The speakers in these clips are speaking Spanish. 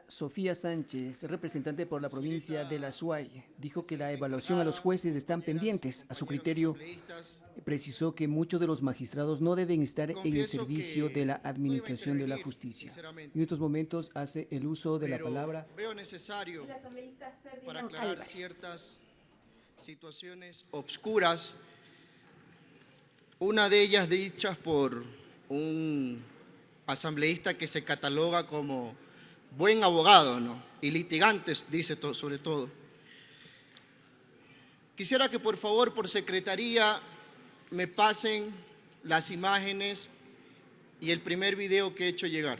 Sofía Sánchez, representante por la provincia de La Suay, dijo que la evaluación a los jueces están pendientes. A su criterio, precisó que muchos de los magistrados no deben estar en el servicio de la administración de la justicia. En estos momentos hace el uso de la palabra veo necesario para aclarar ciertas situaciones obscuras, una de ellas dichas por un asambleísta que se cataloga como buen abogado, ¿no? Y litigante, dice sobre todo. Quisiera que por favor, por secretaría, me pasen las imágenes y el primer video que he hecho llegar.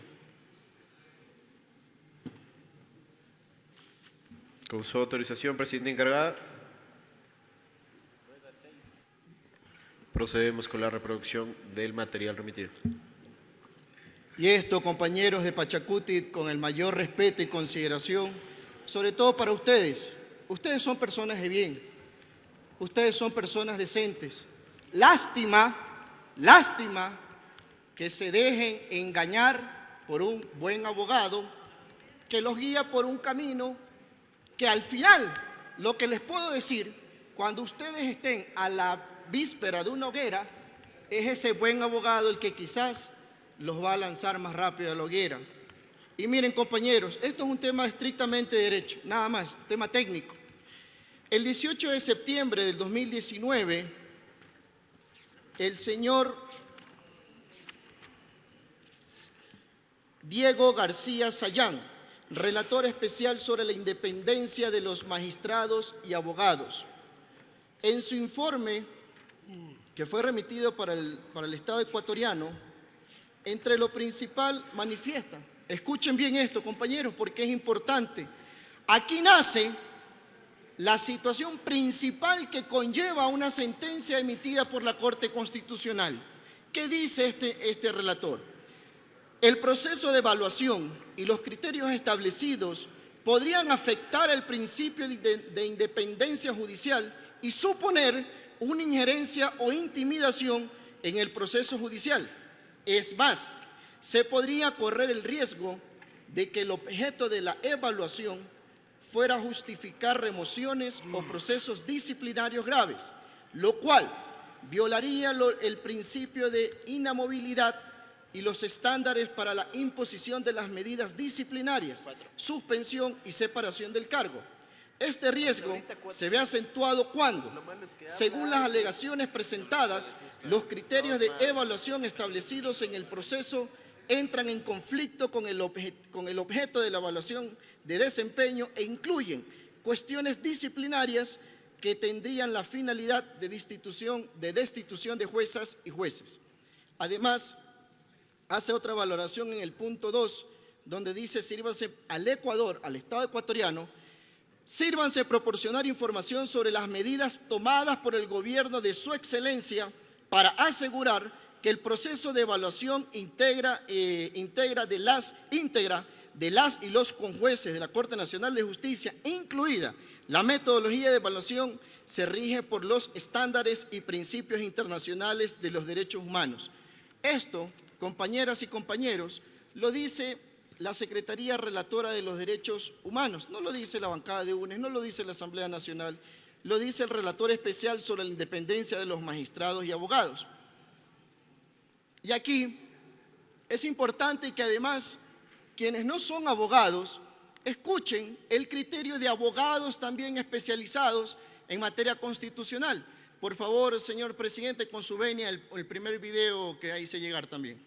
Con su autorización, presidente encargada. Procedemos con la reproducción del material remitido. Y esto, compañeros de Pachacuti, con el mayor respeto y consideración, sobre todo para ustedes. Ustedes son personas de bien, ustedes son personas decentes. Lástima que se dejen engañar por un buen abogado que los guía por un camino que al final, lo que les puedo decir, cuando ustedes estén a la víspera de una hoguera, es ese buen abogado el que quizás los va a lanzar más rápido a la hoguera. Y miren, compañeros, esto es un tema estrictamente de derecho, nada más, tema técnico. El 18 de septiembre del 2019, el señor Diego García Sayán, relator especial sobre la independencia de los magistrados y abogados, en su informe que fue remitido para el Estado ecuatoriano, entre lo principal manifiesta, escuchen bien esto, compañeros, porque es importante. Aquí nace la situación principal que conlleva una sentencia emitida por la Corte Constitucional. ¿Qué dice este relator? El proceso de evaluación y los criterios establecidos podrían afectar el principio de independencia judicial y suponer una injerencia o intimidación en el proceso judicial. Es más, se podría correr el riesgo de que el objeto de la evaluación fuera justificar remociones o procesos disciplinarios graves, lo cual violaría el principio de inamovilidad y los estándares para la imposición de las medidas disciplinarias, suspensión y separación del cargo. Este riesgo se ve acentuado cuando, según las alegaciones presentadas, los criterios de evaluación establecidos en el proceso entran en conflicto con el objeto de la evaluación de desempeño e incluyen cuestiones disciplinarias que tendrían la finalidad de destitución de juezas y jueces. Además, hace otra valoración en el punto 2, donde dice: sírvanse al Ecuador, al Estado ecuatoriano, sírvanse proporcionar información sobre las medidas tomadas por el gobierno de su excelencia para asegurar que el proceso de evaluación íntegra de las y los conjueces de la Corte Nacional de Justicia, incluida la metodología de evaluación, se rige por los estándares y principios internacionales de los derechos humanos. Esto, compañeras y compañeros, lo dice la Secretaría Relatora de los Derechos Humanos, no lo dice la bancada de UNES, no lo dice la Asamblea Nacional, lo dice el relator especial sobre la independencia de los magistrados y abogados. Y aquí es importante que además quienes no son abogados escuchen el criterio de abogados también especializados en materia constitucional. Por favor, señor presidente, con su venia, el primer video que hice llegar también.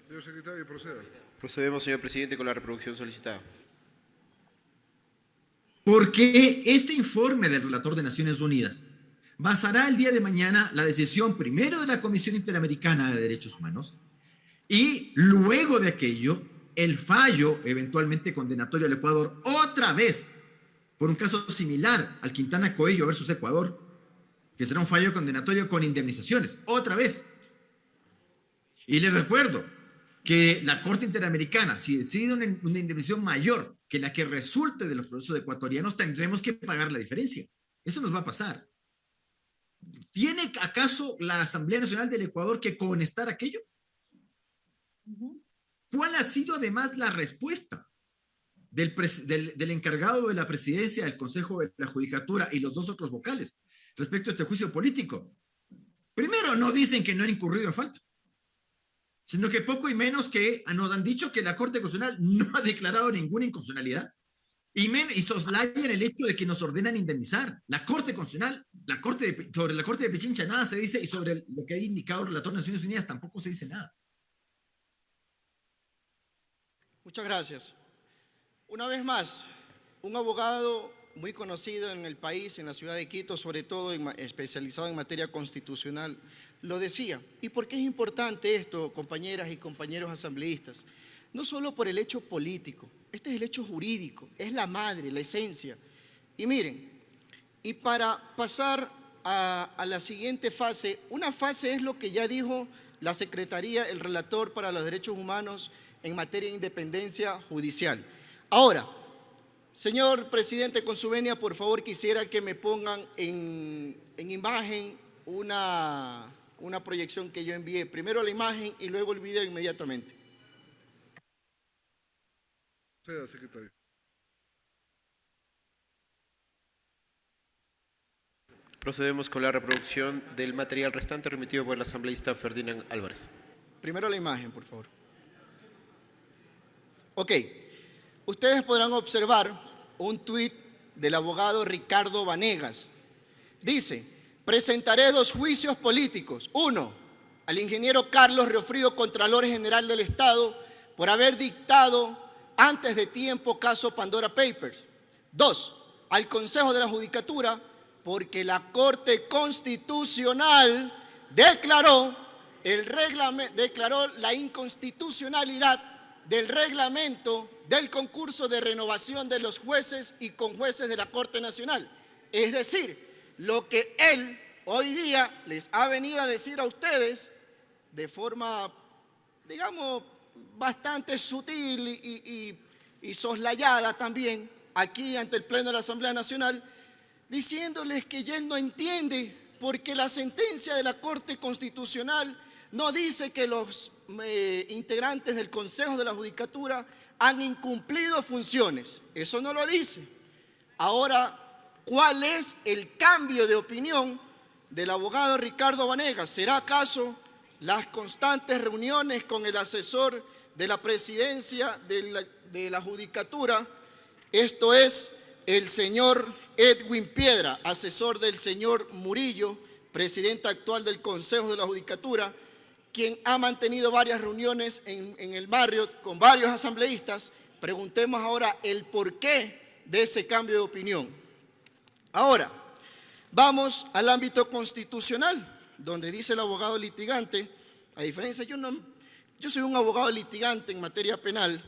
Señor secretario, proceda. Procedemos, señor presidente, con la reproducción solicitada. Porque ese informe del relator de Naciones Unidas basará el día de mañana la decisión primero de la Comisión Interamericana de Derechos Humanos y luego de aquello el fallo eventualmente condenatorio al Ecuador otra vez por un caso similar al Quintana Coello versus Ecuador, que será un fallo condenatorio con indemnizaciones, otra vez. Y les recuerdo que la Corte Interamericana, si decide una indemnización mayor que la que resulte de los procesos ecuatorianos, tendremos que pagar la diferencia. Eso nos va a pasar. ¿Tiene acaso la Asamblea Nacional del Ecuador que conestar aquello? ¿Cuál ha sido además la respuesta del encargado de la presidencia del Consejo de la Judicatura y los dos otros vocales respecto a este juicio político? Primero, no dicen que no han incurrido en falta, sino que poco y menos que nos han dicho que la Corte Constitucional no ha declarado ninguna inconstitucionalidad y soslayan el hecho de que nos ordenan indemnizar. La Corte Constitucional, sobre la Corte de Pichincha nada se dice, y sobre lo que ha indicado el relator de Naciones Unidas tampoco se dice nada. Muchas gracias. Una vez más, un abogado muy conocido en el país, en la ciudad de Quito, sobre todo especializado en materia constitucional, lo decía. ¿Y por qué es importante esto, compañeras y compañeros asambleístas? No solo por el hecho político, este es el hecho jurídico, es la madre, la esencia. Y miren, y para pasar a la siguiente fase, una fase es lo que ya dijo la Secretaría, el relator para los derechos humanos en materia de independencia judicial. Ahora, señor presidente, con su venia, por favor, quisiera que me pongan en imagen una proyección que yo envié. Primero la imagen y luego el video inmediatamente. Sea, secretario. Procedemos con la reproducción del material restante remitido por el asambleísta Ferdinand Álvarez. Primero la imagen, por favor. Ok. Ustedes podrán observar un tuit del abogado Ricardo Vanegas. Dice, presentaré 2 juicios políticos. 1, al ingeniero Carlos Riofrío, Contralor General del Estado, por haber dictado antes de tiempo caso Pandora Papers. 2, al Consejo de la Judicatura, porque la Corte Constitucional declaró la inconstitucionalidad del reglamento del concurso de renovación de los jueces y conjueces de la Corte Nacional. Es decir, lo que él hoy día les ha venido a decir a ustedes de forma, digamos, bastante sutil y soslayada también, aquí ante el Pleno de la Asamblea Nacional, diciéndoles que ya él no entiende porque la sentencia de la Corte Constitucional no dice que los integrantes del Consejo de la Judicatura han incumplido funciones. Eso no lo dice. Ahora, ¿cuál es el cambio de opinión del abogado Ricardo Vanegas? ¿Será acaso las constantes reuniones con el asesor de la presidencia de la Judicatura? Esto es el señor Edwin Piedra, asesor del señor Murillo, presidente actual del Consejo de la Judicatura, quien ha mantenido varias reuniones en el barrio con varios asambleístas. Preguntemos ahora el porqué de ese cambio de opinión. Ahora, vamos al ámbito constitucional, donde dice el abogado litigante, a diferencia, yo soy un abogado litigante en materia penal,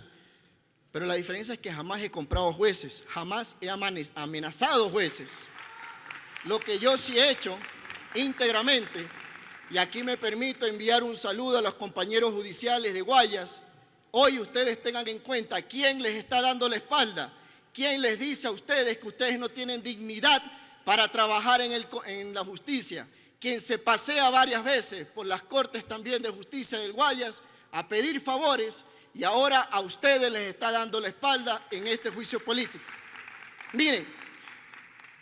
pero la diferencia es que jamás he comprado jueces, jamás he amenazado jueces. Lo que yo sí he hecho íntegramente, y aquí me permito enviar un saludo a los compañeros judiciales de Guayas. Hoy ustedes tengan en cuenta quién les está dando la espalda, quién les dice a ustedes que ustedes no tienen dignidad para trabajar en la justicia, quien se pasea varias veces por las cortes también de justicia del Guayas a pedir favores y ahora a ustedes les está dando la espalda en este juicio político. Miren,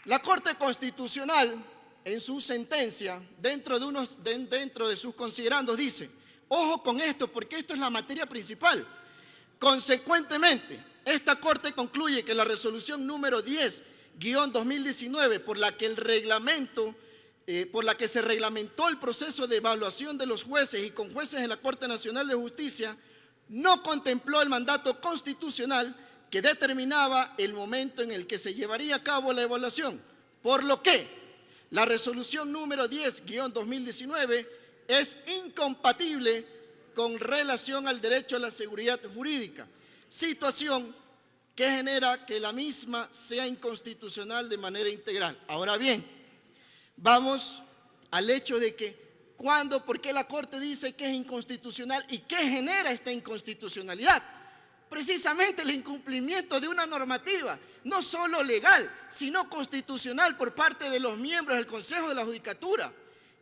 la Corte Constitucional en su sentencia, dentro de sus considerandos, dice, ojo con esto, porque esto es la materia principal. Consecuentemente, esta Corte concluye que la resolución número 10-2019, por la que se reglamentó el proceso de evaluación de los jueces y conjueces en la Corte Nacional de Justicia, no contempló el mandato constitucional que determinaba el momento en el que se llevaría a cabo la evaluación, por lo que la resolución número 10-2019 es incompatible con relación al derecho a la seguridad jurídica, situación que genera que la misma sea inconstitucional de manera integral. Ahora bien, vamos al hecho de que por qué la Corte dice que es inconstitucional y qué genera esta inconstitucionalidad. Precisamente el incumplimiento de una normativa, no solo legal, sino constitucional por parte de los miembros del Consejo de la Judicatura.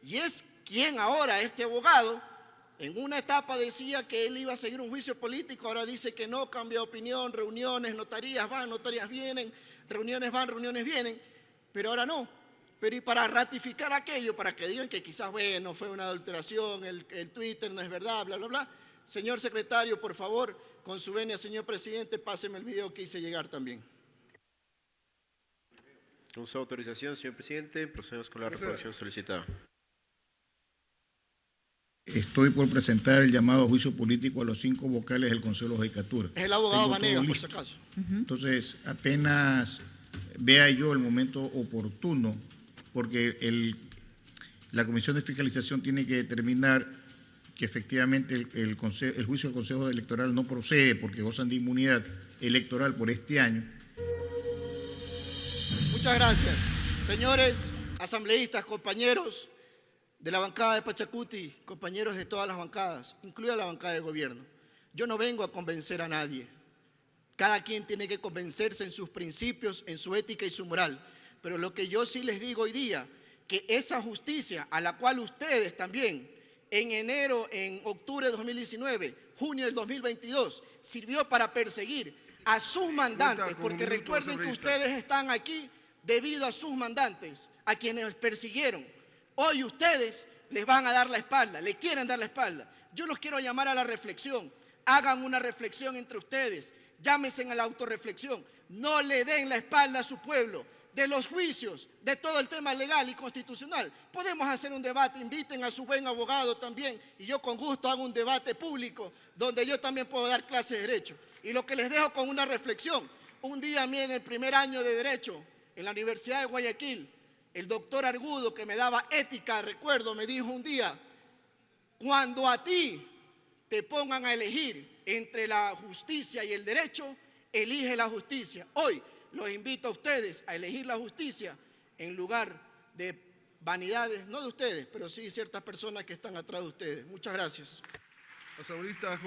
Y es quien ahora este abogado En una etapa decía que él iba a seguir un juicio político, ahora dice que no, cambia de opinión, reuniones, notarías van, notarías vienen, reuniones van, reuniones vienen, pero ahora no. Pero y para ratificar aquello, para que digan que quizás, bueno, fue una adulteración, el Twitter no es verdad, bla, bla, bla. Señor secretario, por favor, con su venia, señor presidente, páseme el video que hice llegar también. Con su autorización, señor presidente, procedemos con la reproducción solicitada. Estoy por presentar el llamado a juicio político a los 5 vocales del Consejo de Judicatura. Es el abogado Tengo Vanegas, todo por si listo. acaso. Entonces, apenas vea yo el momento oportuno, porque la Comisión de Fiscalización tiene que determinar que efectivamente el juicio del Consejo Electoral no procede porque gozan de inmunidad electoral por este año. Muchas gracias. Señores asambleístas, compañeros de la bancada de Pachacuti, compañeros de todas las bancadas, incluida la bancada de gobierno, yo no vengo a convencer a nadie. Cada quien tiene que convencerse en sus principios, en su ética y su moral. Pero lo que yo sí les digo hoy día, que esa justicia a la cual ustedes también, en octubre de 2019, junio del 2022, sirvió para perseguir a sus mandantes, porque recuerden que ustedes están aquí debido a sus mandantes, a quienes persiguieron. Hoy ustedes les van a dar la espalda, le quieren dar la espalda. Yo los quiero llamar a la reflexión. Hagan una reflexión entre ustedes, llámense a la autorreflexión. No le den la espalda a su pueblo. De los juicios, de todo el tema legal y constitucional, podemos hacer un debate, inviten a su buen abogado también, y yo con gusto hago un debate público donde yo también puedo dar clases de derecho. Y lo que les dejo con una reflexión, un día a mí en el primer año de Derecho, en la Universidad de Guayaquil, el doctor Argudo, que me daba ética, recuerdo, me dijo un día, cuando a ti te pongan a elegir entre la justicia y el derecho, elige la justicia. Hoy los invito a ustedes a elegir la justicia en lugar de vanidades, no de ustedes, pero sí ciertas personas que están atrás de ustedes. Muchas gracias. Asambleísta